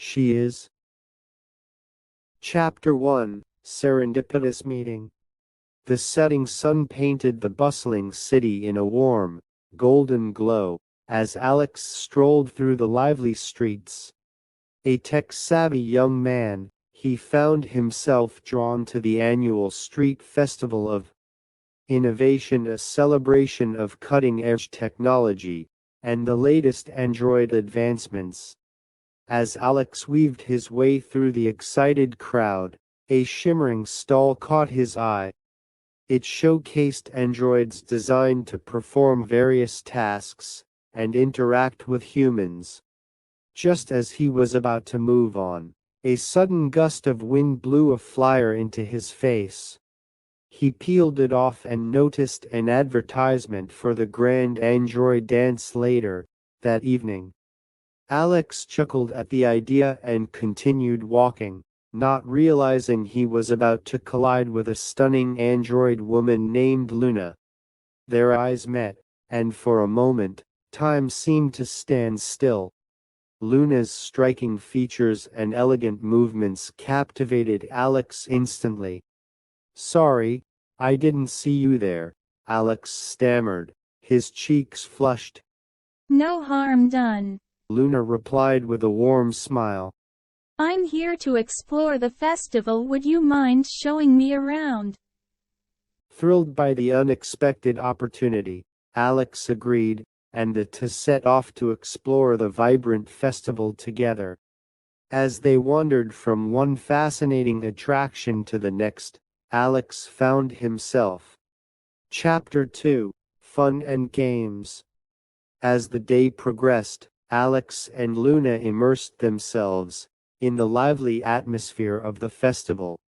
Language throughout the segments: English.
she is. Chapter 1: Serendipitous Meeting. The setting sun painted the bustling city in a warm, golden glow, as Alex strolled through the lively streets. A tech-savvy young man, he found himself drawn to the annual Street Festival of Innovation, a celebration of cutting-edge technology and the latest Android advancements. As Alex weaved his way through the excited crowd, a shimmering stall caught his eye. It showcased androids designed to perform various tasks and interact with humans. Just as he was about to move on, a sudden gust of wind blew a flyer into his face. He peeled it off and noticed an advertisement for the Grand Android Dance later that evening. Alex chuckled at the idea and continued walking, not realizing he was about to collide with a stunning android woman named Luna. Their eyes met, and for a moment, time seemed to stand still. Luna's striking features and elegant movements captivated Alex instantly. "Sorry, I didn't see you there," Alex stammered, his cheeks flushed. "No harm done," Luna replied with a warm smile. "I'm here to explore the festival. Would you mind showing me around?" Thrilled by the unexpected opportunity, Alex agreed, and the two set off to explore the vibrant festival together. As they wandered from one fascinating attraction to the next, Alex found himself. Chapter 2: Fun and Games. As the day progressed, Alex and Luna immersed themselves in the lively atmosphere of the festival.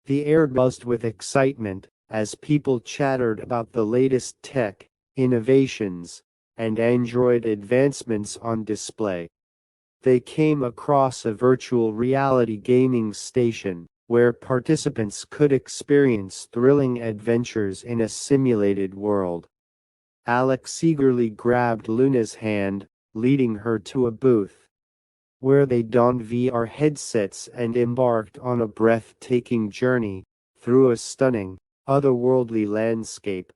The air buzzed with excitement as people chattered about the latest tech innovations and Android advancements on display. They came across a virtual reality gaming station, where participants could experience thrilling adventures in a simulated world. Alex eagerly grabbed Luna's hand, leading her to a booth, where they donned VR headsets and embarked on a breathtaking journey through a stunning, otherworldly landscape.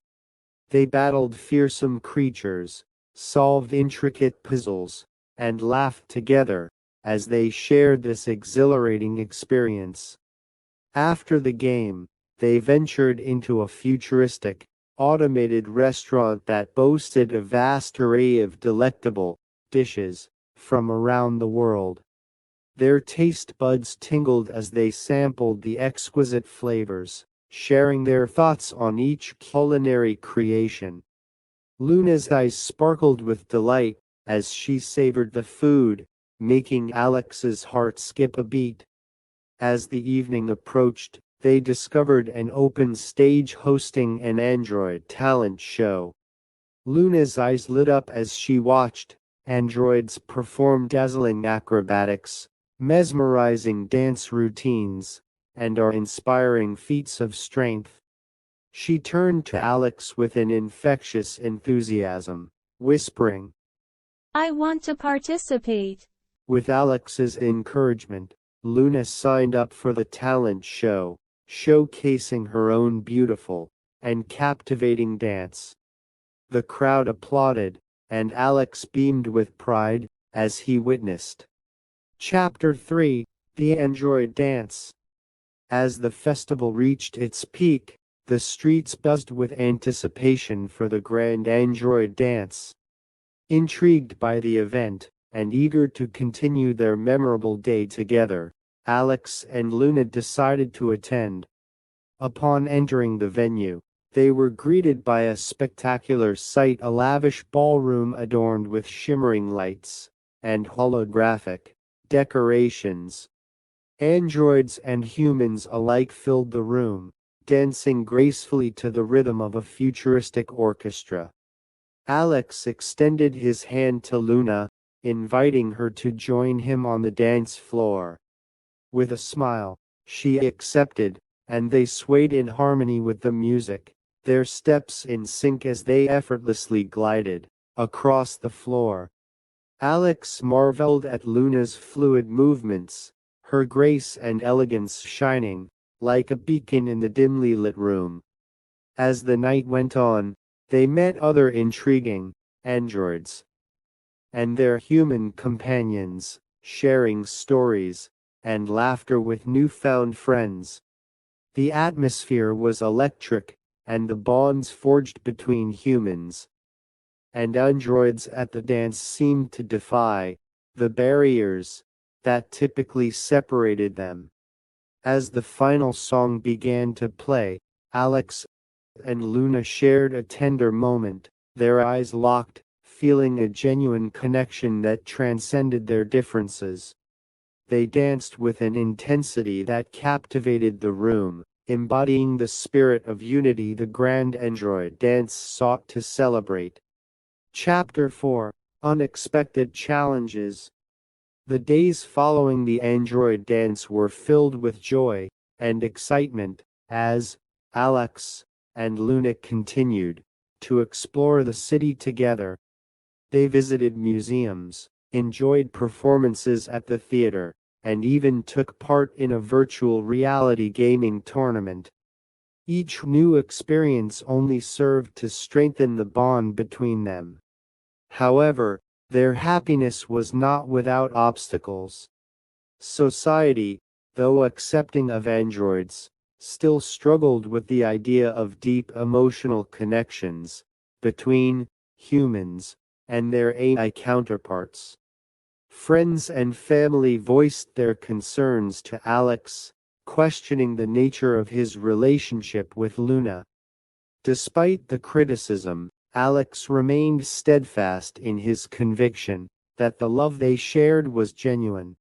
They battled fearsome creatures, solved intricate puzzles, and laughed together as they shared this exhilarating experience. After the game, they ventured into a futuristic, automated restaurant that boasted a vast array of delectable dishes from around the world. Their taste buds tingled as they sampled the exquisite flavors, sharing their thoughts on each culinary creation. Luna's eyes sparkled with delight as she savored the food, making Alex's heart skip a beat. As the evening approached, they discovered an open stage hosting an android talent show. Luna's eyes lit up as she watched androids perform dazzling acrobatics, mesmerizing dance routines, and inspiring feats of strength. She turned to Alex with an infectious enthusiasm, whispering, "I want to participate." With Alex's encouragement, Luna signed up for the talent show, showcasing her own beautiful and captivating dance. The crowd applauded, and Alex beamed with pride as he witnessed. Chapter 3: The Android Dance. As the festival reached its peak, the streets buzzed with anticipation for the Grand Android Dance. Intrigued by the event, and eager to continue their memorable day together, Alex and Luna decided to attend. Upon entering the venue, they were greeted by a spectacular sight: a lavish ballroom adorned with shimmering lights and holographic decorations. Androids and humans alike filled the room, dancing gracefully to the rhythm of a futuristic orchestra. Alex extended his hand to Luna, inviting her to join him on the dance floor. With a smile, she accepted, and they swayed in harmony with the music, their steps in sync as they effortlessly glided across the floor. Alex marveled at Luna's fluid movements, her grace and elegance shining like a beacon in the dimly lit room. As the night went on, they met other intriguing androids and their human companions, sharing stories and laughter with newfound friends. The atmosphere was electric, and the bonds forged between humans and androids at the dance seemed to defy the barriers that typically separated them. As the final song began to play, Alex and Luna shared a tender moment, their eyes locked, feeling a genuine connection that transcended their differences. They danced with an intensity that captivated the room, embodying the spirit of unity the grand android dance sought to celebrate. Chapter 4: Unexpected Challenges. The days following the android dance were filled with joy and excitement as Alex and Luna continued to explore the city together. They visited museums, enjoyed performances at the theater, and even took part in a virtual reality gaming tournament. Each new experience only served to strengthen the bond between them. However, their happiness was not without obstacles. Society, though accepting of androids, still struggled with the idea of deep emotional connections between humans and their AI counterparts. Friends and family voiced their concerns to Alex, questioning the nature of his relationship with Luna. Despite the criticism, Alex remained steadfast in his conviction that the love they shared was genuine.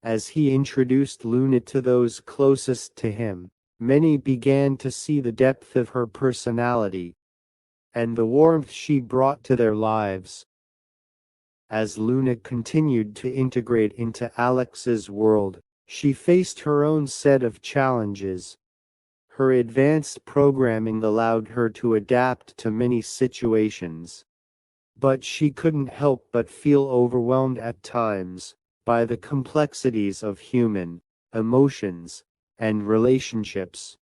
As he introduced Luna to those closest to him, many began to see the depth of her personality and the warmth she brought to their lives. As Luna continued to integrate into Alex's world, she faced her own set of challenges. Her advanced programming allowed her to adapt to many situations. But she couldn't help but feel overwhelmed at times by the complexities of human emotions and relationships.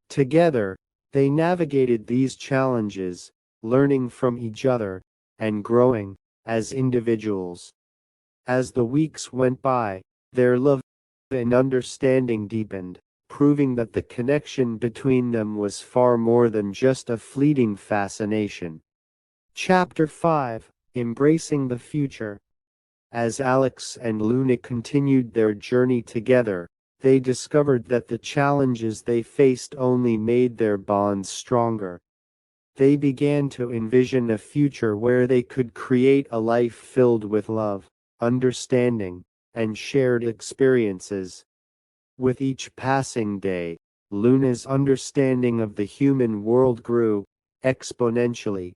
Together, they navigated these challenges, learning from each other and growing as individuals. As the weeks went by, their love and understanding deepened, proving that the connection between them was far more than just a fleeting fascination. Chapter 5: Embracing the Future. As Alex and Luna continued their journey together, they discovered that the challenges they faced only made their bonds stronger. They began to envision a future where they could create a life filled with love, understanding, and shared experiences. With each passing day, Luna's understanding of the human world grew exponentially.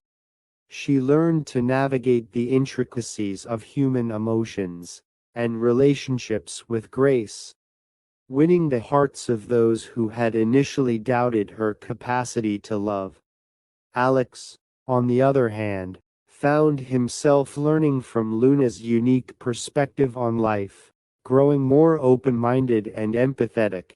She learned to navigate the intricacies of human emotions and relationships with grace, winning the hearts of those who had initially doubted her capacity to love. Alex, on the other hand, found himself learning from Luna's unique perspective on life, growing more open-minded and empathetic.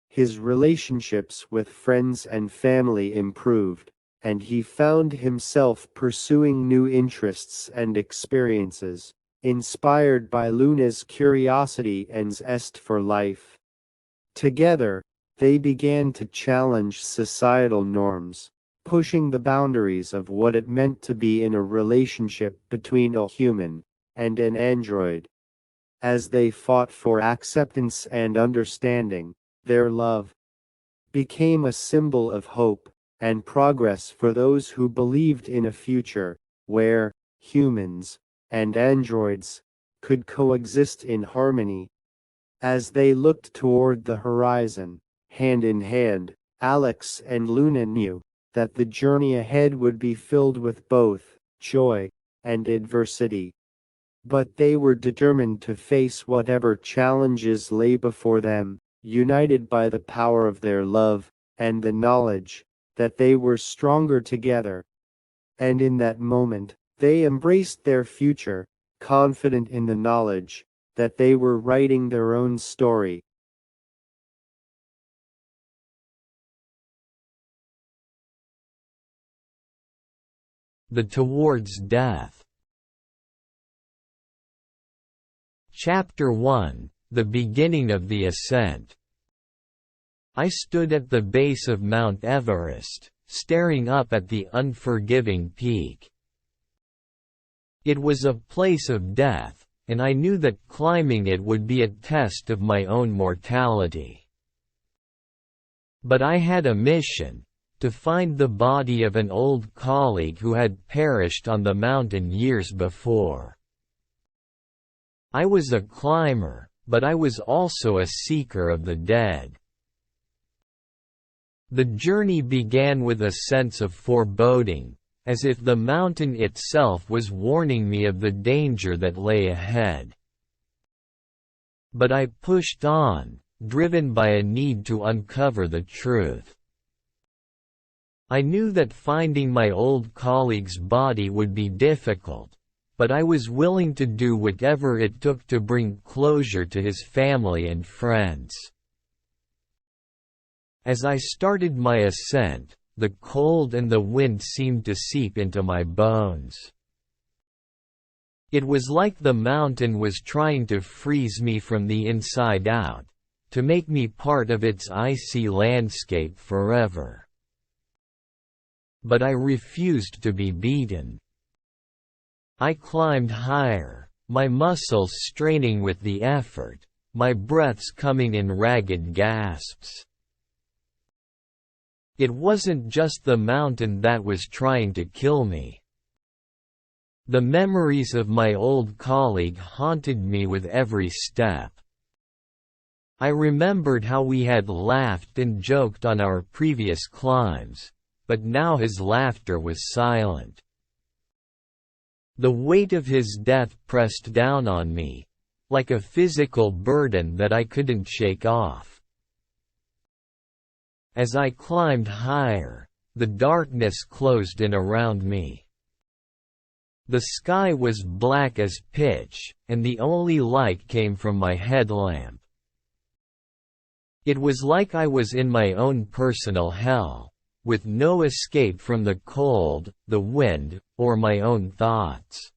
His relationships with friends and family improved, and he found himself pursuing new interests and experiences, inspired by Luna's curiosity and zest for life. Together, they began to challenge societal norms, pushing the boundaries of what it meant to be in a relationship between a human and an android. As they fought for acceptance and understanding, their love became a symbol of hope and progress for those who believed in a future where humans and androids could coexist in harmony. As they looked toward the horizon, hand in hand, Alex and Luna knew that the journey ahead would be filled with both joy and adversity. But they were determined to face whatever challenges lay before them, united by the power of their love and the knowledge that they were stronger together. And in that moment, they embraced their future, confident in the knowledge that they were writing their own story. The Towards Death. Chapter 1: The Beginning of the Ascent. I stood at the base of Mount Everest, staring up at the unforgiving peak. It was a place of death, and I knew that climbing it would be a test of my own mortality. But I had a mission: to find the body of an old colleague who had perished on the mountain years before. I was a climber, but I was also a seeker of the dead. The journey began with a sense of foreboding, as if the mountain itself was warning me of the danger that lay ahead. But I pushed on, driven by a need to uncover the truth. I knew that finding my old colleague's body would be difficult, but I was willing to do whatever it took to bring closure to his family and friends. As I started my ascent, the cold and the wind seemed to seep into my bones. It was like the mountain was trying to freeze me from the inside out, to make me part of its icy landscape forever. But I refused to be beaten. I climbed higher, my muscles straining with the effort, my breaths coming in ragged gasps. It wasn't just the mountain that was trying to kill me. The memories of my old colleague haunted me with every step. I remembered how we had laughed and joked on our previous climbs, but now his laughter was silent. The weight of his death pressed down on me, like a physical burden that I couldn't shake off. As I climbed higher, the darkness closed in around me. The sky was black as pitch, and the only light came from my headlamp. It was like I was in my own personal hell, with no escape from the cold, the wind, or my own thoughts.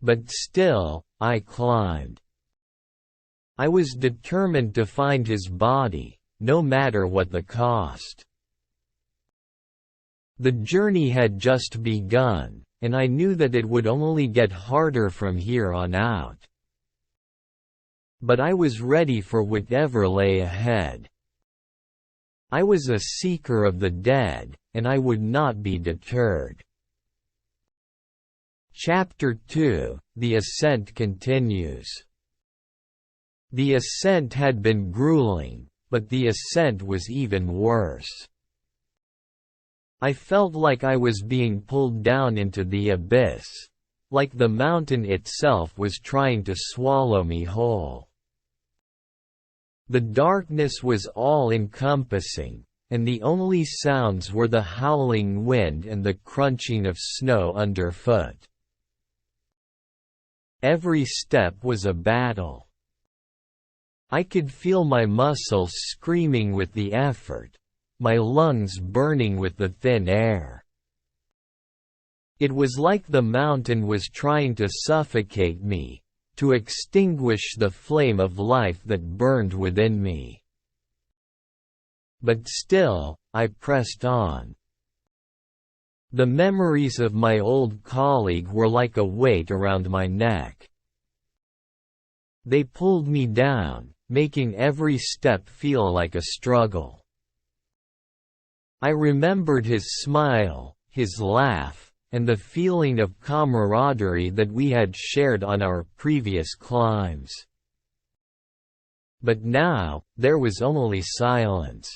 But still, I climbed. I was determined to find his body, no matter what the cost. The journey had just begun, and I knew that it would only get harder from here on out. But I was ready for whatever lay ahead. I was a seeker of the dead, and I would not be deterred. Chapter 2: The Ascent continues. The ascent had been grueling, but the ascent was even worse. I felt like I was being pulled down into the abyss, like the mountain itself was trying to swallow me whole. The darkness was all-encompassing, and the only sounds were the howling wind and the crunching of snow underfoot. Every step was a battle. I could feel my muscles screaming with the effort, my lungs burning with the thin air. It was like the mountain was trying to suffocate me, to extinguish the flame of life that burned within me. But still, I pressed on. The memories of my old colleague were like a weight around my neck. They pulled me down, making every step feel like a struggle. I remembered his smile, his laugh, and the feeling of camaraderie that we had shared on our previous climbs. But now, there was only silence.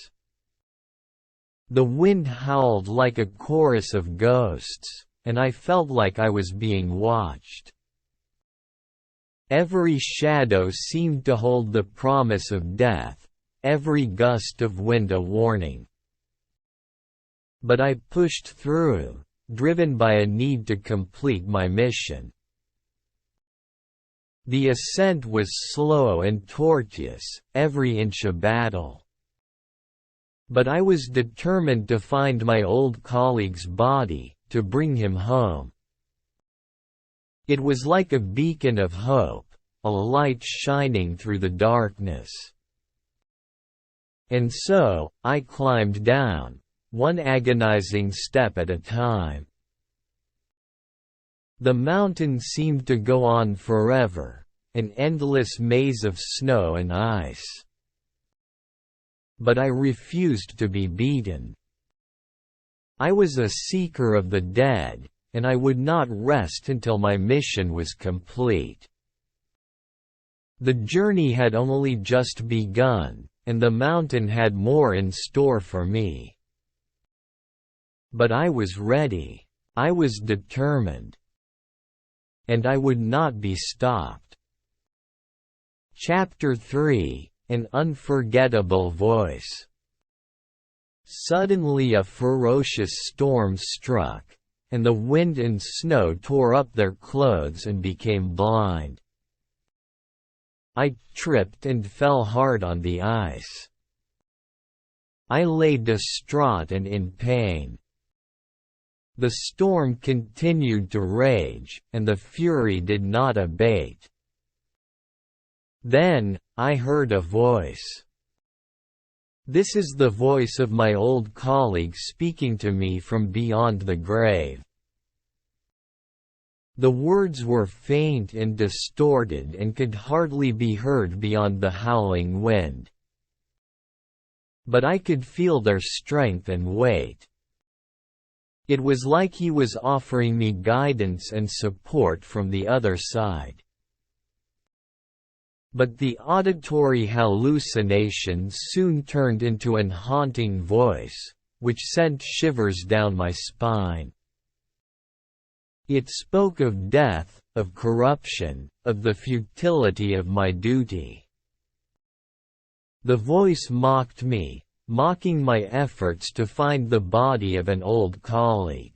The wind howled like a chorus of ghosts, and I felt like I was being watched. Every shadow seemed to hold the promise of death, every gust of wind a warning. But I pushed through, driven by a need to complete my mission. The ascent was slow and tortuous, every inch a battle. But I was determined to find my old colleague's body, to bring him home. It was like a beacon of hope, a light shining through the darkness. And so, I climbed down, one agonizing step at a time. The mountain seemed to go on forever, an endless maze of snow and ice. But I refused to be beaten. I was a seeker of the dead, and I would not rest until my mission was complete. The journey had only just begun, and the mountain had more in store for me. But I was ready. I was determined. And I would not be stopped. Chapter 3: An Unforgettable Voice. Suddenly a ferocious storm struck, and the wind and snow tore up their clothes and became blind. I tripped and fell hard on the ice. I lay distraught and in pain. The storm continued to rage, and the fury did not abate. Then, I heard a voice. This is the voice of my old colleague speaking to me from beyond the grave. The words were faint and distorted and could hardly be heard beyond the howling wind. But I could feel their strength and weight. It was like he was offering me guidance and support from the other side. But the auditory hallucination soon turned into an haunting voice, which sent shivers down my spine. It spoke of death, of corruption, of the futility of my duty. The voice mocked me, mocking my efforts to find the body of an old colleague.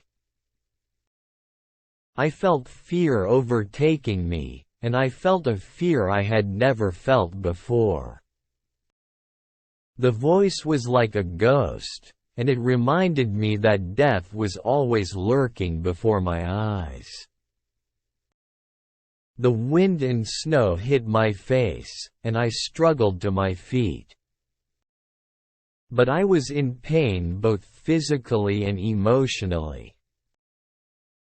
I felt fear overtaking me, and I felt a fear I had never felt before. The voice was like a ghost, and it reminded me that death was always lurking before my eyes. The wind and snow hit my face, and I struggled to my feet. But I was in pain both physically and emotionally.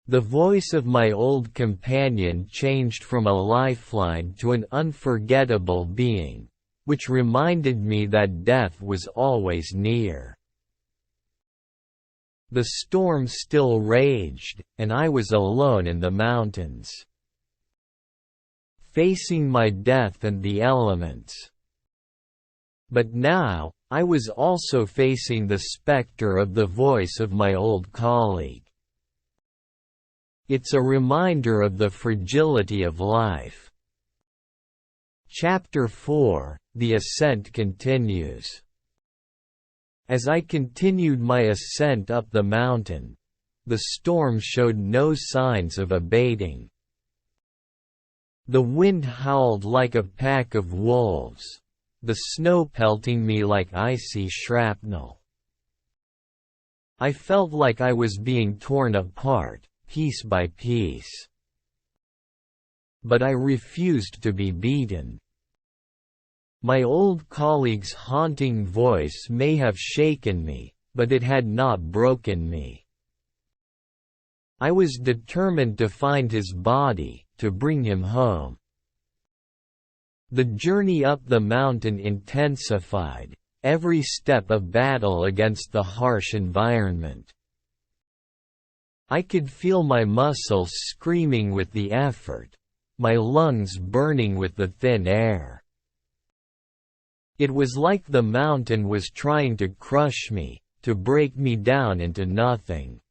The voice of my old companion changed from a lifeline to an unforgettable being, which reminded me that death was always near. The storm still raged, and I was alone in the mountains, facing my death and the elements. But now, I was also facing the specter of the voice of my old colleague. It's a reminder of the fragility of life. Chapter 4: The Ascent Continues. As I continued my ascent up the mountain, the storm showed no signs of abating. The wind howled like a pack of wolves, the snow pelting me like icy shrapnel. I felt like I was being torn apart, piece by piece. But I refused to be beaten. My old colleague's haunting voice may have shaken me, but it had not broken me. I was determined to find his body, to bring him home. The journey up the mountain intensified, every step a battle against the harsh environment. I could feel my muscles screaming with the effort, my lungs burning with the thin air. It was like the mountain was trying to crush me, to break me down into nothing.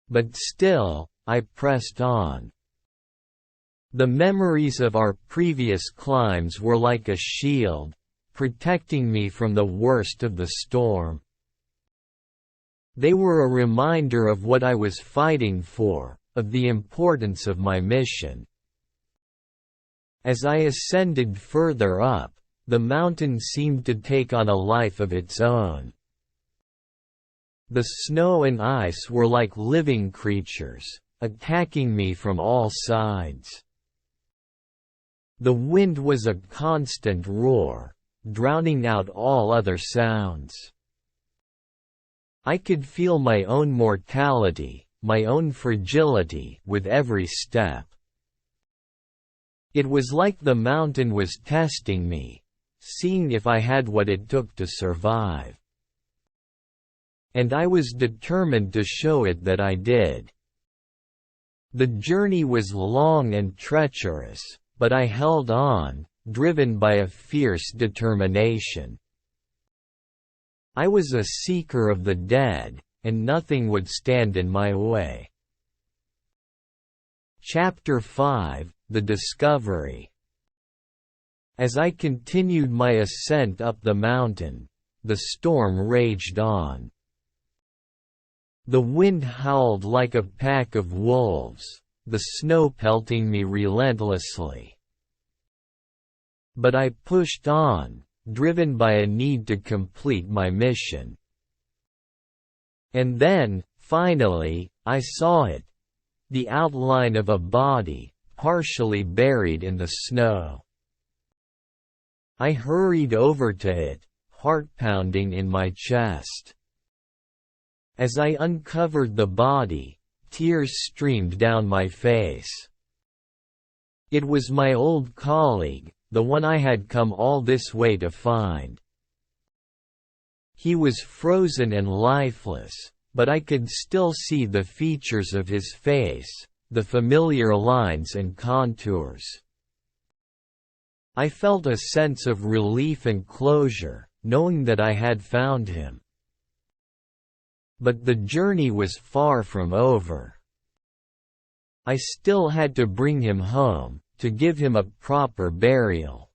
But still, I pressed on. The memories of our previous climbs were like a shield, protecting me from the worst of the storm. They were a reminder of what I was fighting for, of the importance of my mission. As I ascended further up, the mountain seemed to take on a life of its own. The snow and ice were like living creatures, attacking me from all sides. The wind was a constant roar, drowning out all other sounds. I could feel my own mortality, my own fragility, with every step. It was like the mountain was testing me, seeing if I had what it took to survive. And I was determined to show it that I did. The journey was long and treacherous, but I held on, driven by a fierce determination. I was a seeker of the dead, and nothing would stand in my way. Chapter 5: The Discovery. As I continued my ascent up the mountain, the storm raged on. The wind howled like a pack of wolves, the snow pelting me relentlessly. But I pushed on, driven by a need to complete my mission. And then, finally, I saw it, the outline of a body, partially buried in the snow. I hurried over to it, heart pounding in my chest. As I uncovered the body, tears streamed down my face. It was my old colleague, the one I had come all this way to find. He was frozen and lifeless, but I could still see the features of his face, the familiar lines and contours. I felt a sense of relief and closure, knowing that I had found him. But the journey was far from over. I still had to bring him home, to give him a proper burial.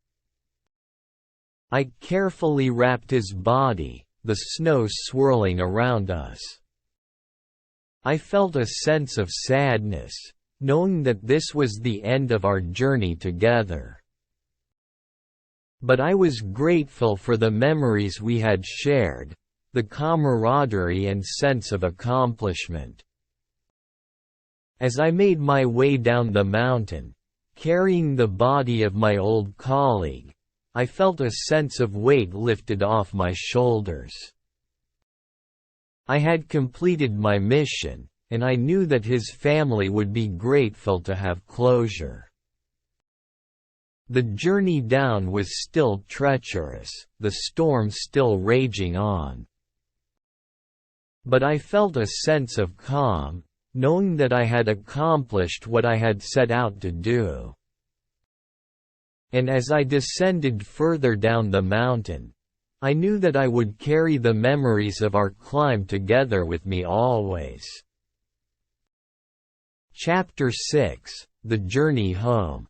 I carefully wrapped his body, the snow swirling around us. I felt a sense of sadness, knowing that this was the end of our journey together. But I was grateful for the memories we had shared, the camaraderie and sense of accomplishment. As I made my way down the mountain, carrying the body of my old colleague, I felt a sense of weight lifted off my shoulders. I had completed my mission, and I knew that his family would be grateful to have closure. The journey down was still treacherous, the storm still raging on. But I felt a sense of calm, knowing that I had accomplished what I had set out to do. And as I descended further down the mountain, I knew that I would carry the memories of our climb together with me always. Chapter 6: The Journey Home.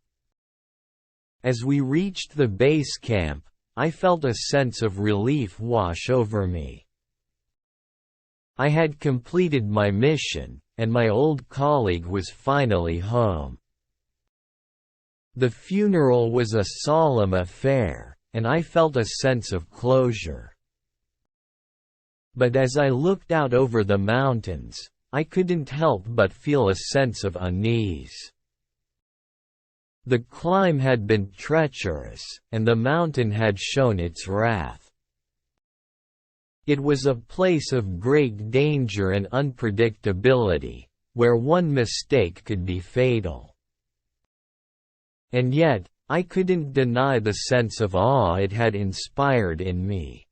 As we reached the base camp, I felt a sense of relief wash over me. I had completed my mission, and my old colleague was finally home. The funeral was a solemn affair, and I felt a sense of closure. But as I looked out over the mountains, I couldn't help but feel a sense of unease. The climb had been treacherous, and the mountain had shown its wrath. It was a place of great danger and unpredictability, where one mistake could be fatal. And yet, I couldn't deny the sense of awe it had inspired in me.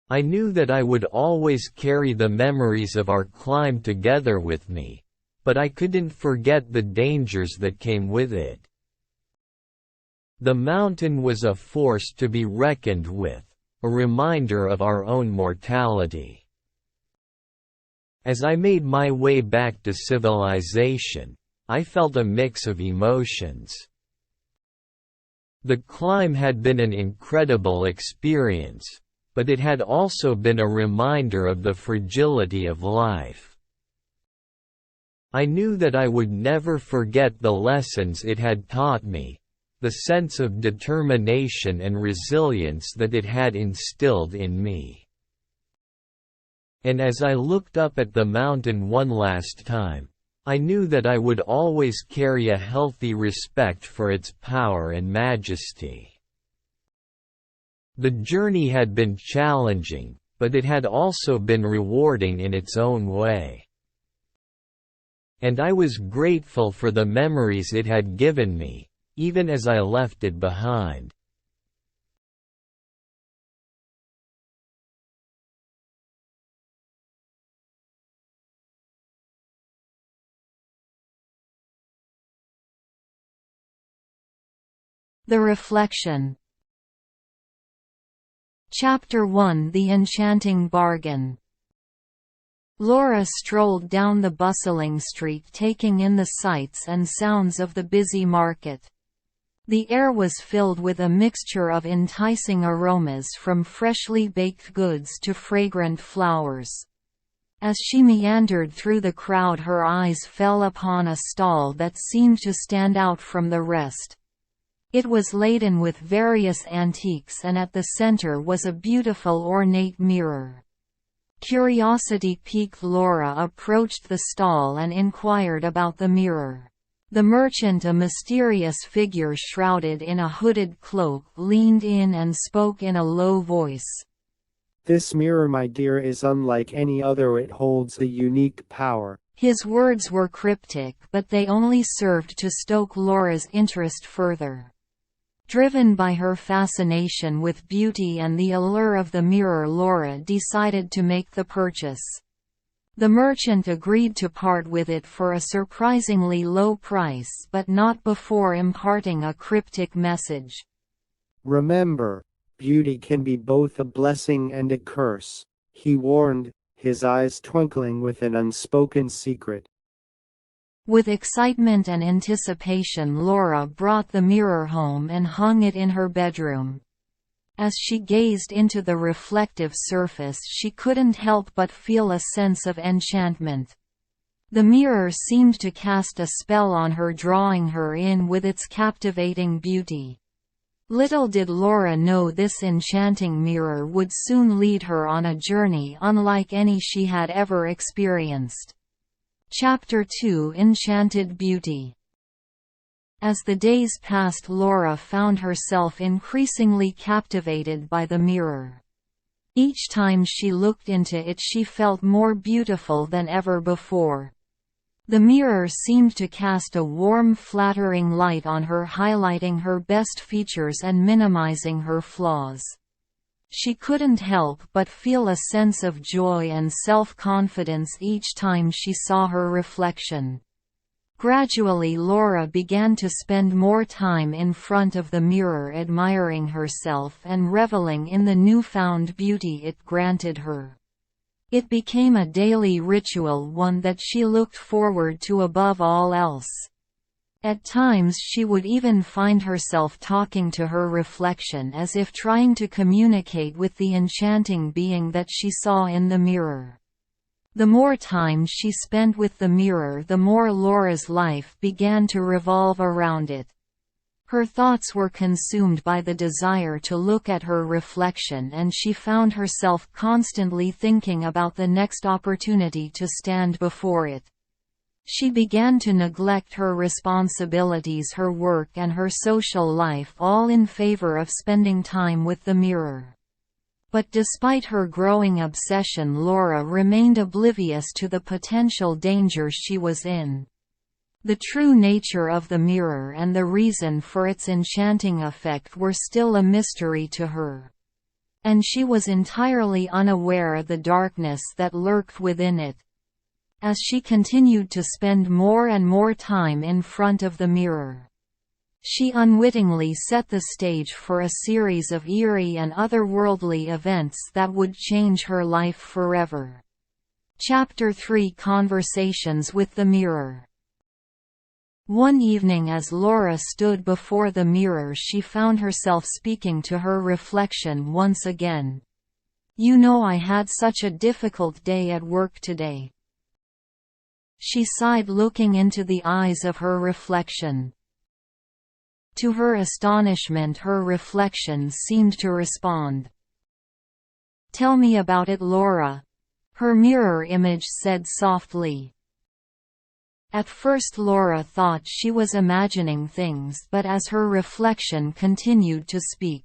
I knew that I would always carry the memories of our climb together with me, but I couldn't forget the dangers that came with it. The mountain was a force to be reckoned with, a reminder of our own mortality. As I made my way back to civilization, I felt a mix of emotions. The climb had been an incredible experience, but it had also been a reminder of the fragility of life. I knew that I would never forget the lessons it had taught me, the sense of determination and resilience that it had instilled in me. And as I looked up at the mountain one last time, I knew that I would always carry a healthy respect for its power and majesty. The journey had been challenging, but it had also been rewarding in its own way. And I was grateful for the memories it had given me, even as I left it behind. The Reflection. Chapter 1: The Enchanting Bargain. Laura strolled down the bustling street, taking in the sights and sounds of the busy market. The air was filled with a mixture of enticing aromas, from freshly baked goods to fragrant flowers. As she meandered through the crowd, her eyes fell upon a stall that seemed to stand out from the rest. It was laden with various antiques, and at the center was a beautiful ornate mirror. Curiosity piqued. Laura approached the stall and inquired about the mirror. The merchant, a mysterious figure shrouded in a hooded cloak, leaned in and spoke in a low voice. "This mirror, my dear, is unlike any other. It holds a unique power." His words were cryptic, but they only served to stoke Laura's interest further. Driven by her fascination with beauty and the allure of the mirror, Laura decided to make the purchase. The merchant agreed to part with it for a surprisingly low price, but not before imparting a cryptic message. "Remember, beauty can be both a blessing and a curse," he warned, his eyes twinkling with an unspoken secret. With excitement and anticipation, Laura brought the mirror home and hung it in her bedroom. As she gazed into the reflective surface, she couldn't help but feel a sense of enchantment. The mirror seemed to cast a spell on her, drawing her in with its captivating beauty. Little did Laura know this enchanting mirror would soon lead her on a journey unlike any she had ever experienced. Chapter 2: Enchanted Beauty. As the days passed, Laura found herself increasingly captivated by the mirror. Each time she looked into it, she felt more beautiful than ever before. The mirror seemed to cast a warm, flattering light on her, highlighting her best features and minimizing her flaws. She couldn't help but feel a sense of joy and self-confidence each time she saw her reflection. Gradually, Laura began to spend more time in front of the mirror, admiring herself and reveling in the newfound beauty it granted her. It became a daily ritual, one that she looked forward to above all else. At times she would even find herself talking to her reflection, as if trying to communicate with the enchanting being that she saw in the mirror. The more time she spent with the mirror, the more Laura's life began to revolve around it. Her thoughts were consumed by the desire to look at her reflection, and she found herself constantly thinking about the next opportunity to stand before it. She began to neglect her responsibilities, her work and her social life, all in favor of spending time with the mirror. But despite her growing obsession, Laura remained oblivious to the potential dangers she was in. The true nature of the mirror and the reason for its enchanting effect were still a mystery to her. And she was entirely unaware of the darkness that lurked within it. As she continued to spend more and more time in front of the mirror, she unwittingly set the stage for a series of eerie and otherworldly events that would change her life forever. Chapter 3: Conversations with the Mirror. One evening, as Laura stood before the mirror, she found herself speaking to her reflection once again. "You know, I had such a difficult day at work today. She sighed, looking into the eyes of her reflection. To her astonishment, her reflection seemed to respond. "Tell me about it, Laura," her mirror image said softly. At first Laura thought she was imagining things, but as her reflection continued to speak,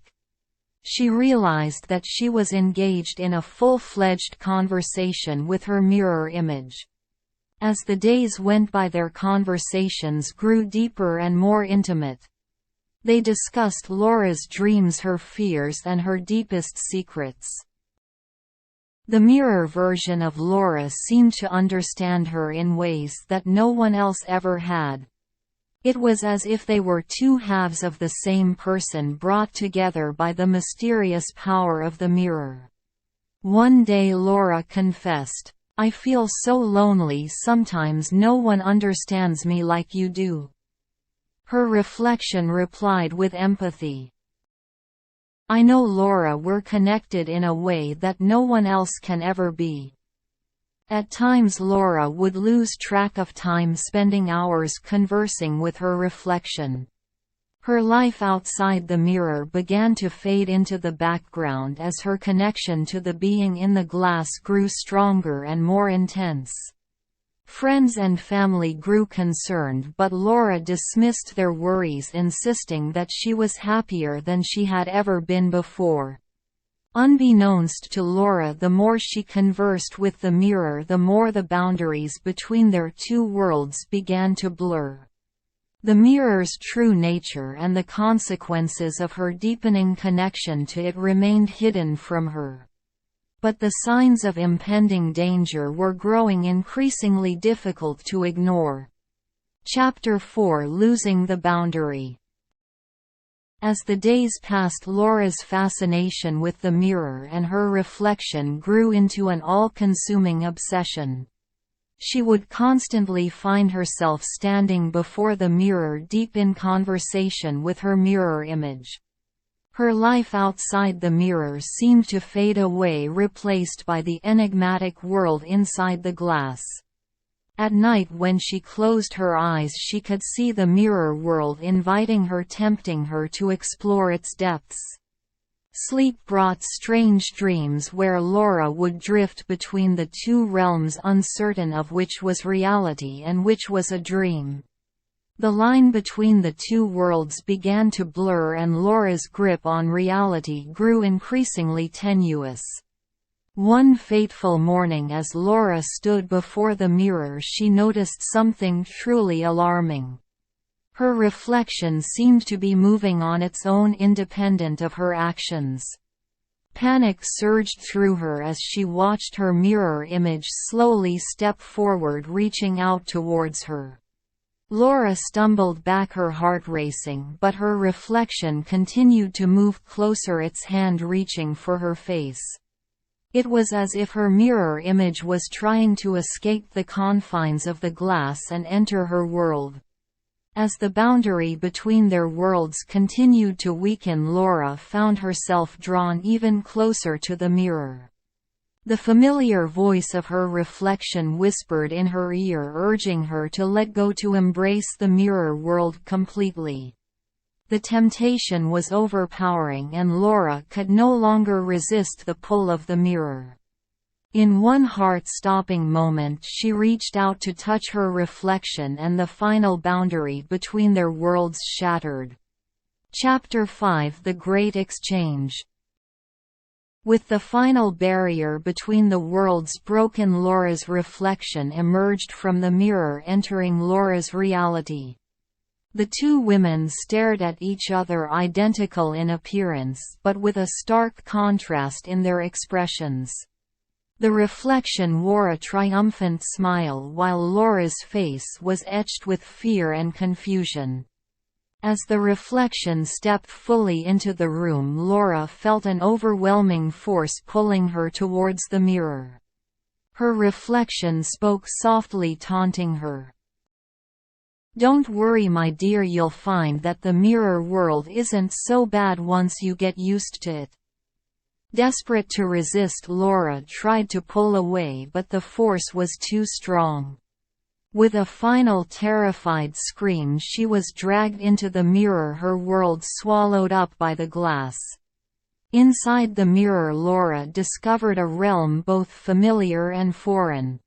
she realized that she was engaged in a full-fledged conversation with her mirror image. As the days went by, their conversations grew deeper and more intimate. They discussed Laura's dreams, her fears, and her deepest secrets. The mirror version of Laura seemed to understand her in ways that no one else ever had. It was as if they were two halves of the same person brought together by the mysterious power of the mirror. One day Laura confessed, "I feel so lonely sometimes, no one understands me like you do." Her reflection replied with empathy, "I know, Laura, we're connected in a way that no one else can ever be." At times Laura would lose track of time, spending hours conversing with her reflection. Her life outside the mirror began to fade into the background as her connection to the being in the glass grew stronger and more intense. Friends and family grew concerned, but Laura dismissed their worries, insisting that she was happier than she had ever been before. Unbeknownst to Laura, the more she conversed with the mirror, the more the boundaries between their two worlds began to blur. The mirror's true nature and the consequences of her deepening connection to it remained hidden from her. But the signs of impending danger were growing increasingly difficult to ignore. Chapter 4: Losing the Boundary. As the days passed, Laura's fascination with the mirror and her reflection grew into an all-consuming obsession. She would constantly find herself standing before the mirror, deep in conversation with her mirror image. Her life outside the mirror seemed to fade away, replaced by the enigmatic world inside the glass. At night, when she closed her eyes, she could see the mirror world inviting her, tempting her to explore its depths. Sleep brought strange dreams where Laura would drift between the two realms, uncertain of which was reality and which was a dream. The line between the two worlds began to blur, and Laura's grip on reality grew increasingly tenuous. One fateful morning, as Laura stood before the mirror, she noticed something truly alarming. Her reflection seemed to be moving on its own, independent of her actions. Panic surged through her as she watched her mirror image slowly step forward, reaching out towards her. Laura stumbled back, her heart racing, but her reflection continued to move closer, its hand reaching for her face. It was as if her mirror image was trying to escape the confines of the glass and enter her world. As the boundary between their worlds continued to weaken, Laura found herself drawn even closer to the mirror. The familiar voice of her reflection whispered in her ear, urging her to let go, to embrace the mirror world completely. The temptation was overpowering, and Laura could no longer resist the pull of the mirror. In one heart-stopping moment, she reached out to touch her reflection, and the final boundary between their worlds shattered. Chapter 5: The Great Exchange. With the final barrier between the worlds broken, Laura's reflection emerged from the mirror, entering Laura's reality. The two women stared at each other, identical in appearance, but with a stark contrast in their expressions. The reflection wore a triumphant smile, while Laura's face was etched with fear and confusion. As the reflection stepped fully into the room, Laura felt an overwhelming force pulling her towards the mirror. Her reflection spoke softly, taunting her. "Don't worry, my dear, you'll find that the mirror world isn't so bad once you get used to it." Desperate to resist, Laura tried to pull away, but the force was too strong. With a final terrified scream, she was dragged into the mirror, her world swallowed up by the glass. Inside the mirror, Laura discovered a realm both familiar and foreign.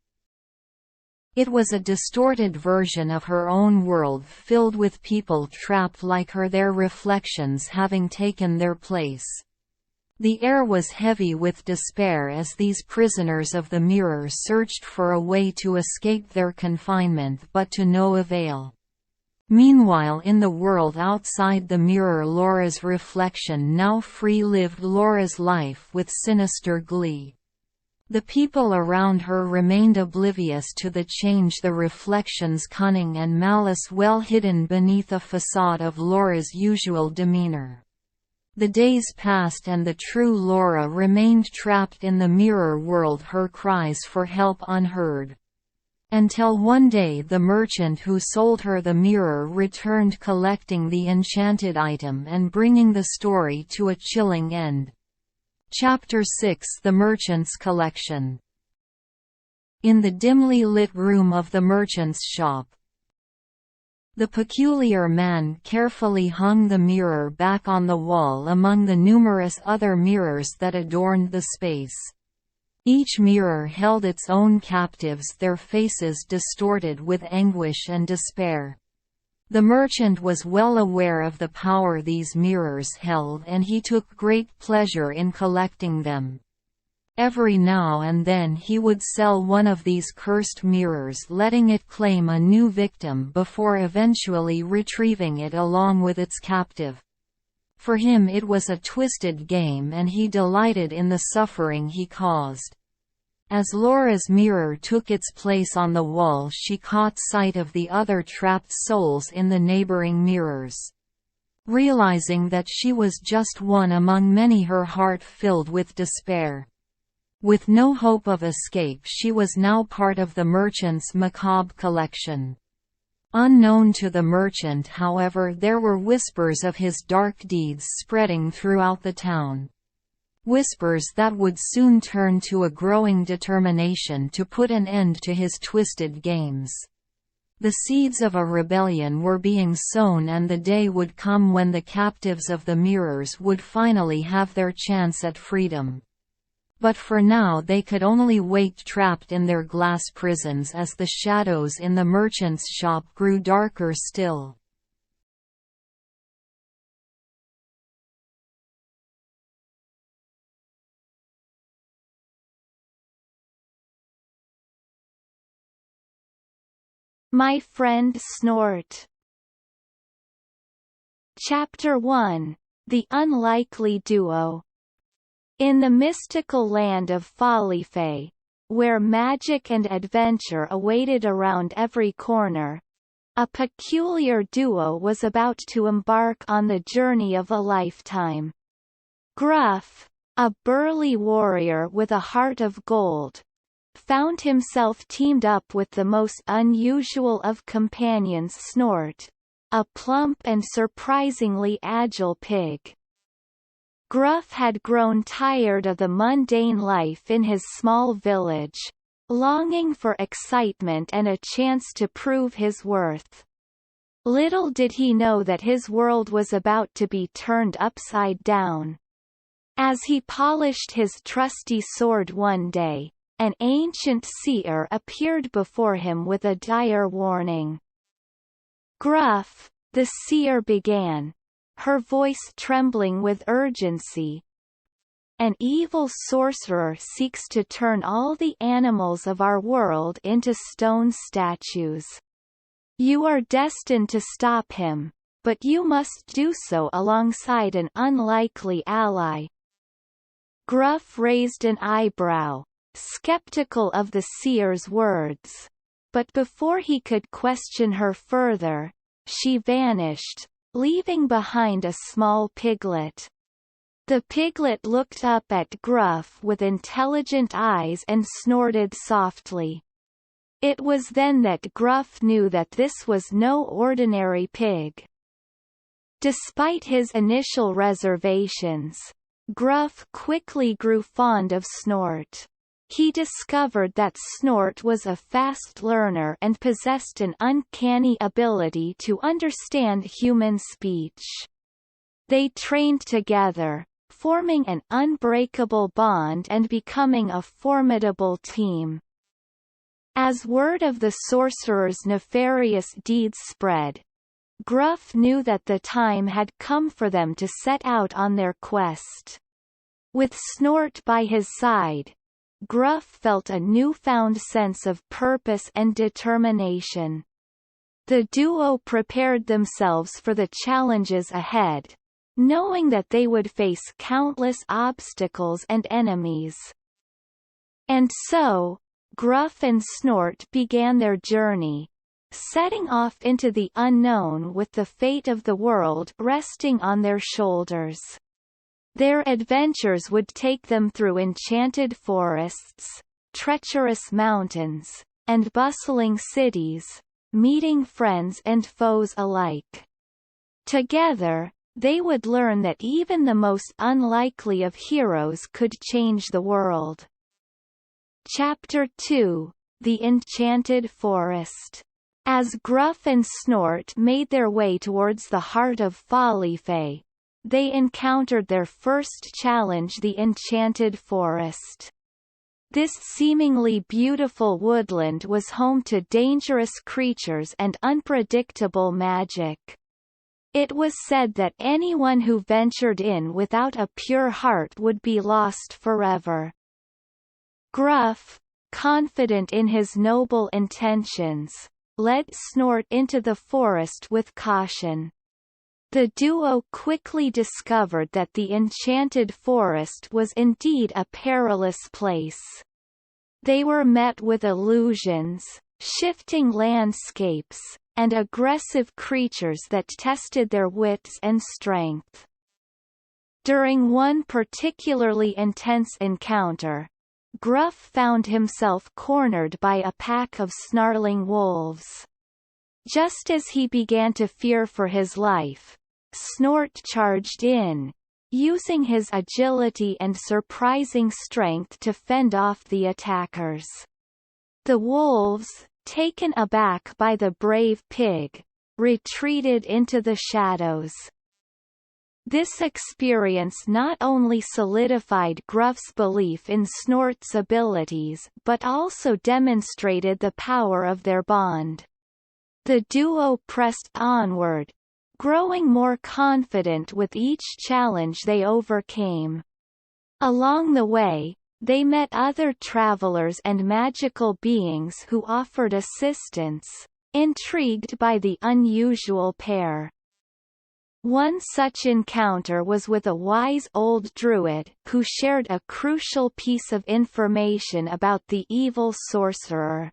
It was a distorted version of her own world, filled with people trapped like her, their reflections having taken their place. The air was heavy with despair as these prisoners of the mirror searched for a way to escape their confinement, but to no avail. Meanwhile, in the world outside the mirror, Laura's reflection now free lived Laura's life with sinister glee. The people around her remained oblivious to the change, the reflection's cunning and malice well hidden beneath a facade of Laura's usual demeanor. The days passed and the true Laura remained trapped in the mirror world, her cries for help unheard. Until one day the merchant who sold her the mirror returned, collecting the enchanted item and bringing the story to a chilling end. Chapter 6: The Merchant's Collection. In the dimly lit room of the merchant's shop, the peculiar man carefully hung the mirror back on the wall among the numerous other mirrors that adorned the space. Each mirror held its own captives, their faces distorted with anguish and despair. The merchant was well aware of the power these mirrors held, and he took great pleasure in collecting them. Every now and then he would sell one of these cursed mirrors, letting it claim a new victim before eventually retrieving it along with its captive. For him it was a twisted game, and he delighted in the suffering he caused. As Laura's mirror took its place on the wall, she caught sight of the other trapped souls in the neighboring mirrors. Realizing that she was just one among many, her heart filled with despair. With no hope of escape, she was now part of the merchant's macabre collection. Unknown to the merchant, however, there were whispers of his dark deeds spreading throughout the town. Whispers that would soon turn to a growing determination to put an end to his twisted games. The seeds of a rebellion were being sown, and the day would come when the captives of the mirrors would finally have their chance at freedom. But for now they could only wait, trapped in their glass prisons, as the shadows in the merchant's shop grew darker still. My Friend Snort. Chapter 1: The Unlikely Duo. In the mystical land of Follyfae, where magic and adventure awaited around every corner, a peculiar duo was about to embark on the journey of a lifetime. Gruff, a burly warrior with a heart of gold, found himself teamed up with the most unusual of companions, Snort, a plump and surprisingly agile pig. Gruff had grown tired of the mundane life in his small village, longing for excitement and a chance to prove his worth. Little did he know that his world was about to be turned upside down. As he polished his trusty sword one day, an ancient seer appeared before him with a dire warning. "Gruff," the seer began, her voice trembling with urgency, "an evil sorcerer seeks to turn all the animals of our world into stone statues. You are destined to stop him, but you must do so alongside an unlikely ally." Gruff raised an eyebrow, skeptical of the seer's words. But before he could question her further, she vanished, leaving behind a small piglet. The piglet looked up at Gruff with intelligent eyes and snorted softly. It was then that Gruff knew that this was no ordinary pig. Despite his initial reservations, Gruff quickly grew fond of Snort. He discovered that Snort was a fast learner and possessed an uncanny ability to understand human speech. They trained together, forming an unbreakable bond and becoming a formidable team. As word of the sorcerer's nefarious deeds spread, Gruff knew that the time had come for them to set out on their quest. With Snort by his side, Gruff felt a newfound sense of purpose and determination. The duo prepared themselves for the challenges ahead, knowing that they would face countless obstacles and enemies. And so, Gruff and Snort began their journey, setting off into the unknown with the fate of the world resting on their shoulders. Their adventures would take them through enchanted forests, treacherous mountains, and bustling cities, meeting friends and foes alike. Together, they would learn that even the most unlikely of heroes could change the world. Chapter 2: The Enchanted Forest. As Gruff and Snort made their way towards the heart of Follyfay, they encountered their first challenge: the Enchanted Forest. This seemingly beautiful woodland was home to dangerous creatures and unpredictable magic. It was said that anyone who ventured in without a pure heart would be lost forever. Gruff, confident in his noble intentions, led Snort into the forest with caution. The duo quickly discovered that the enchanted forest was indeed a perilous place. They were met with illusions, shifting landscapes, and aggressive creatures that tested their wits and strength. During one particularly intense encounter, Gruff found himself cornered by a pack of snarling wolves. Just as he began to fear for his life, Snort charged in, using his agility and surprising strength to fend off the attackers. The wolves, taken aback by the brave pig, retreated into the shadows. This experience not only solidified Gruff's belief in Snort's abilities but also demonstrated the power of their bond. The duo pressed onward, growing more confident with each challenge they overcame. Along the way, they met other travelers and magical beings who offered assistance, intrigued by the unusual pair. One such encounter was with a wise old druid who shared a crucial piece of information about the evil sorcerer.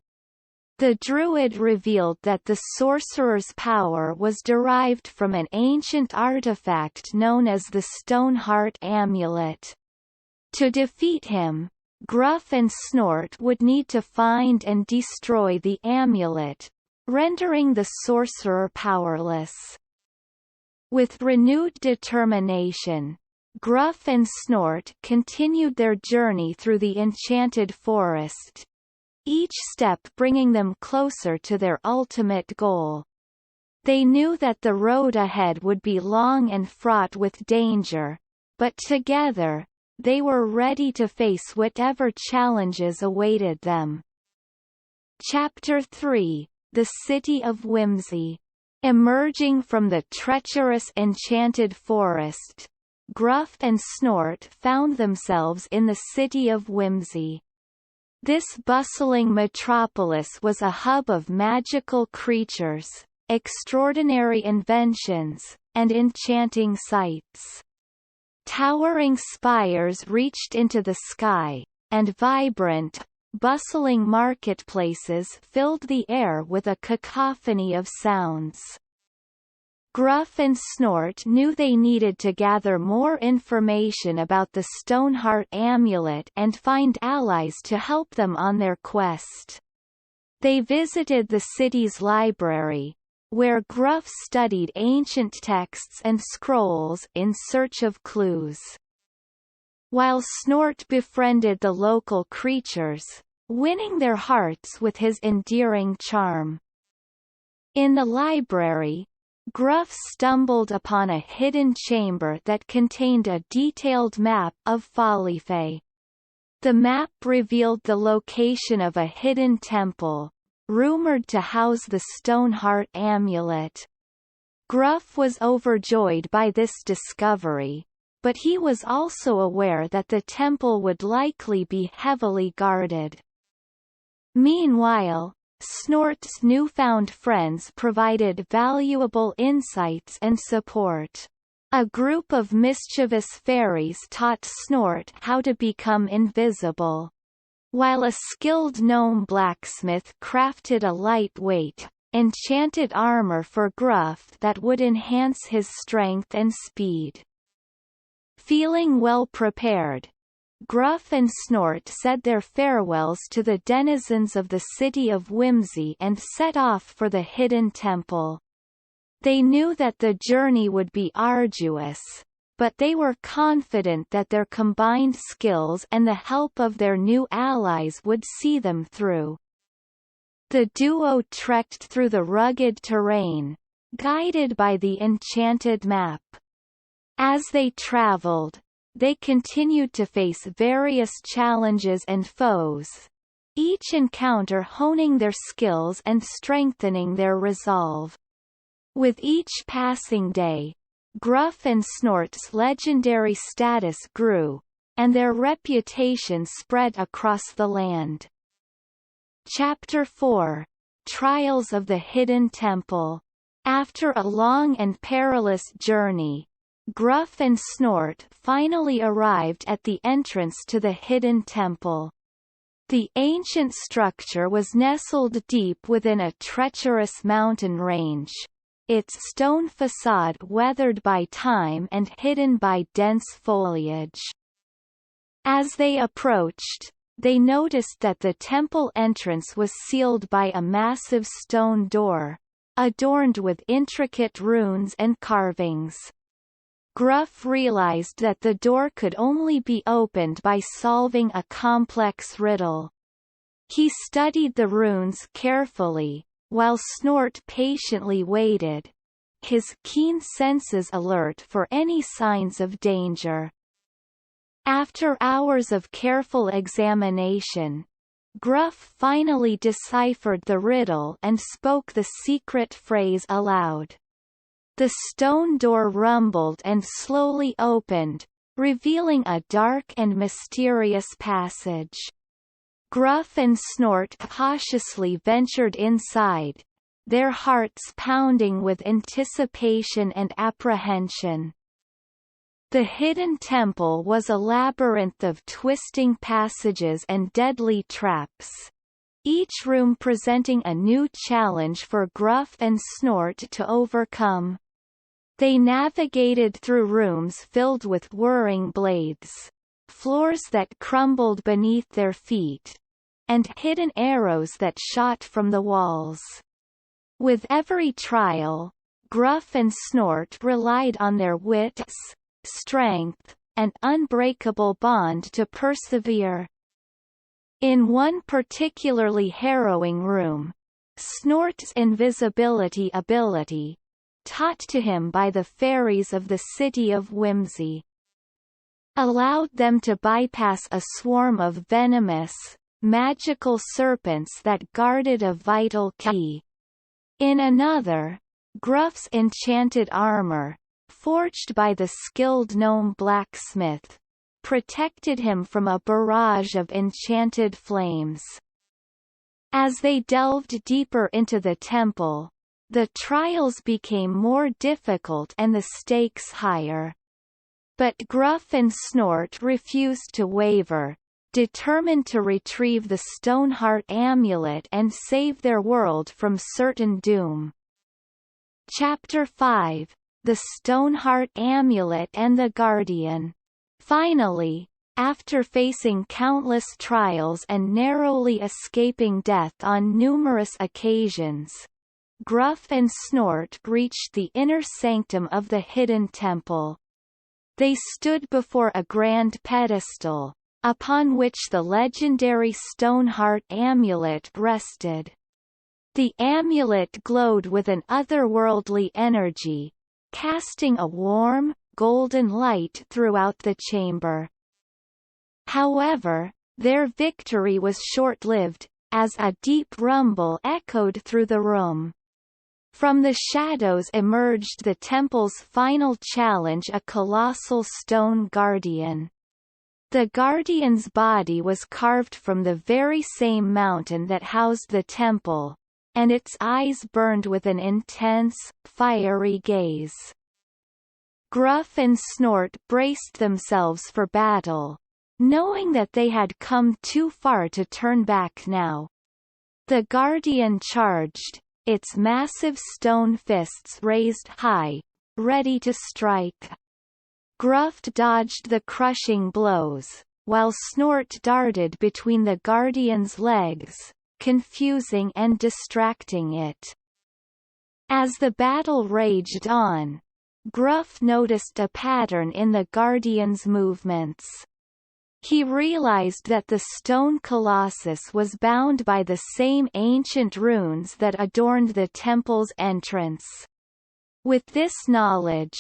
The druid revealed that the sorcerer's power was derived from an ancient artifact known as the Stoneheart Amulet. To defeat him, Gruff and Snort would need to find and destroy the amulet, rendering the sorcerer powerless. With renewed determination, Gruff and Snort continued their journey through the enchanted forest, each step bringing them closer to their ultimate goal. They knew that the road ahead would be long and fraught with danger, but together, they were ready to face whatever challenges awaited them. Chapter 3: The City of Whimsy. Emerging from the treacherous enchanted forest, Gruff and Snort found themselves in the City of Whimsy. This bustling metropolis was a hub of magical creatures, extraordinary inventions, and enchanting sights. Towering spires reached into the sky, and vibrant, bustling marketplaces filled the air with a cacophony of sounds. Gruff and Snort knew they needed to gather more information about the Stoneheart Amulet and find allies to help them on their quest. They visited the city's library, where Gruff studied ancient texts and scrolls in search of clues. while Snort befriended the local creatures, winning their hearts with his endearing charm. In the library, Gruff stumbled upon a hidden chamber that contained a detailed map of Follyfay. The map revealed the location of a hidden temple, rumored to house the Stoneheart amulet. Gruff was overjoyed by this discovery, but he was also aware that the temple would likely be heavily guarded. Meanwhile, Snort's newfound friends provided valuable insights and support. A group of mischievous fairies taught Snort how to become invisible, while a skilled gnome blacksmith crafted a lightweight, enchanted armor for Gruff that would enhance his strength and speed. Feeling well prepared, Gruff and Snort said their farewells to the denizens of the City of Whimsy and set off for the hidden temple. They knew that the journey would be arduous, but they were confident that their combined skills and the help of their new allies would see them through. The duo trekked through the rugged terrain, guided by the enchanted map. As they traveled, they continued to face various challenges and foes, each encounter honing their skills and strengthening their resolve. With each passing day, Gruff and Snort's legendary status grew, and their reputation spread across the land. Chapter 4: Trials of the Hidden Temple. After a long and perilous journey, Gruff and Snort finally arrived at the entrance to the hidden temple. The ancient structure was nestled deep within a treacherous mountain range, its stone facade weathered by time and hidden by dense foliage. As they approached, they noticed that the temple entrance was sealed by a massive stone door, adorned with intricate runes and carvings. Gruff realized that the door could only be opened by solving a complex riddle. He studied the runes carefully, while Snort patiently waited, his keen senses alert for any signs of danger. After hours of careful examination, Gruff finally deciphered the riddle and spoke the secret phrase aloud. The stone door rumbled and slowly opened, revealing a dark and mysterious passage. Gruff and Snort cautiously ventured inside, their hearts pounding with anticipation and apprehension. The hidden temple was a labyrinth of twisting passages and deadly traps, each room presenting a new challenge for Gruff and Snort to overcome. They navigated through rooms filled with whirring blades, floors that crumbled beneath their feet, and hidden arrows that shot from the walls. With every trial, Gruff and Snort relied on their wits, strength, and unbreakable bond to persevere. In one particularly harrowing room, Snort's invisibility ability, taught to him by the fairies of the City of Whimsy, allowed them to bypass a swarm of venomous, magical serpents that guarded a vital key. In another, Gruff's enchanted armor, forged by the skilled gnome blacksmith, protected him from a barrage of enchanted flames. As they delved deeper into the temple, the trials became more difficult and the stakes higher. But Gruff and Snort refused to waver, determined to retrieve the Stoneheart amulet and save their world from certain doom. Chapter 5: The Stoneheart Amulet and the Guardian. Finally, after facing countless trials and narrowly escaping death on numerous occasions, Gruff and Snort reached the inner sanctum of the hidden temple. They stood before a grand pedestal, upon which the legendary Stoneheart amulet rested. The amulet glowed with an otherworldly energy, casting a warm, golden light throughout the chamber. However, their victory was short-lived, as a deep rumble echoed through the room. From the shadows emerged the temple's final challenge, a colossal stone guardian. The guardian's body was carved from the very same mountain that housed the temple, and its eyes burned with an intense, fiery gaze. Gruff and Snort braced themselves for battle, knowing that they had come too far to turn back now. The guardian charged, its massive stone fists raised high, ready to strike. Gruff dodged the crushing blows, while Snort darted between the guardian's legs, confusing and distracting it. As the battle raged on, Gruff noticed a pattern in the guardian's movements. He realized that the stone colossus was bound by the same ancient runes that adorned the temple's entrance. With this knowledge,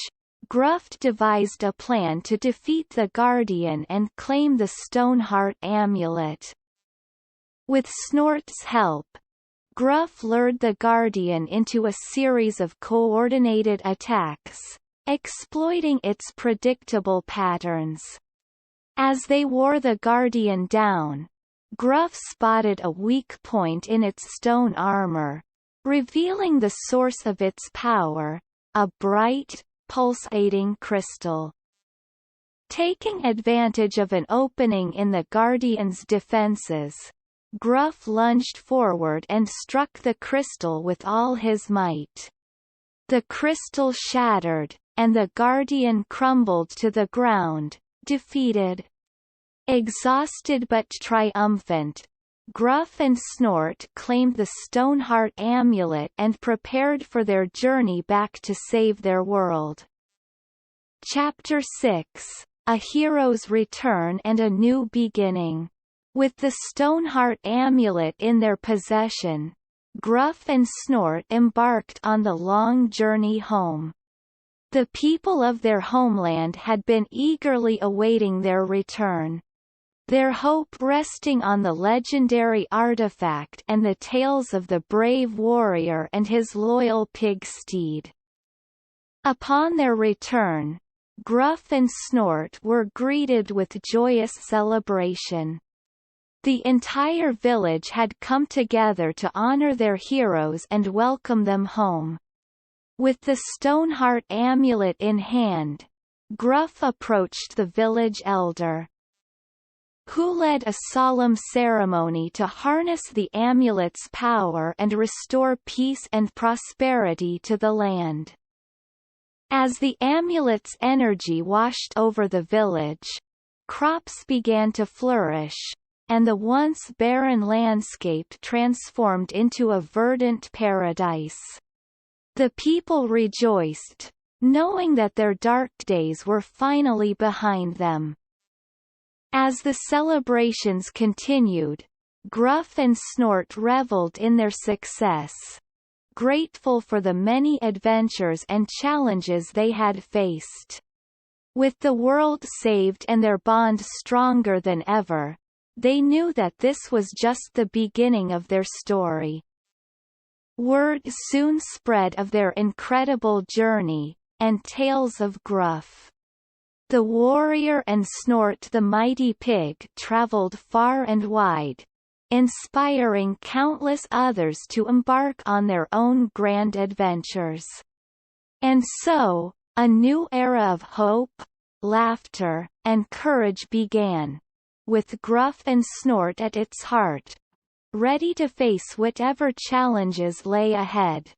Gruff devised a plan to defeat the guardian and claim the Stoneheart amulet. With Snort's help, Gruff lured the guardian into a series of coordinated attacks, exploiting its predictable patterns. As they wore the guardian down, Gruff spotted a weak point in its stone armor, revealing the source of its power, a bright, pulsating crystal. Taking advantage of an opening in the guardian's defenses, Gruff lunged forward and struck the crystal with all his might. The crystal shattered, and the guardian crumbled to the ground, defeated. Exhausted but triumphant, Gruff and Snort claimed the Stoneheart amulet and prepared for their journey back to save their world. Chapter 6: A Hero's Return and a New Beginning. With the Stoneheart amulet in their possession, Gruff and Snort embarked on the long journey home. The people of their homeland had been eagerly awaiting their return, their hope resting on the legendary artifact and the tales of the brave warrior and his loyal pig steed. Upon their return, Gruff and Snort were greeted with joyous celebration. The entire village had come together to honor their heroes and welcome them home. With the Stoneheart amulet in hand, Gruff approached the village elder, who led a solemn ceremony to harness the amulet's power and restore peace and prosperity to the land. As the amulet's energy washed over the village, crops began to flourish, and the once barren landscape transformed into a verdant paradise. The people rejoiced, knowing that their dark days were finally behind them. As the celebrations continued, Gruff and Snort reveled in their success, grateful for the many adventures and challenges they had faced. With the world saved and their bond stronger than ever, they knew that this was just the beginning of their story. Word soon spread of their incredible journey, and tales of Gruff the warrior and Snort the mighty pig traveled far and wide, inspiring countless others to embark on their own grand adventures. And so, a new era of hope, laughter, and courage began, with Gruff and Snort at its heart, ready to face whatever challenges lay ahead.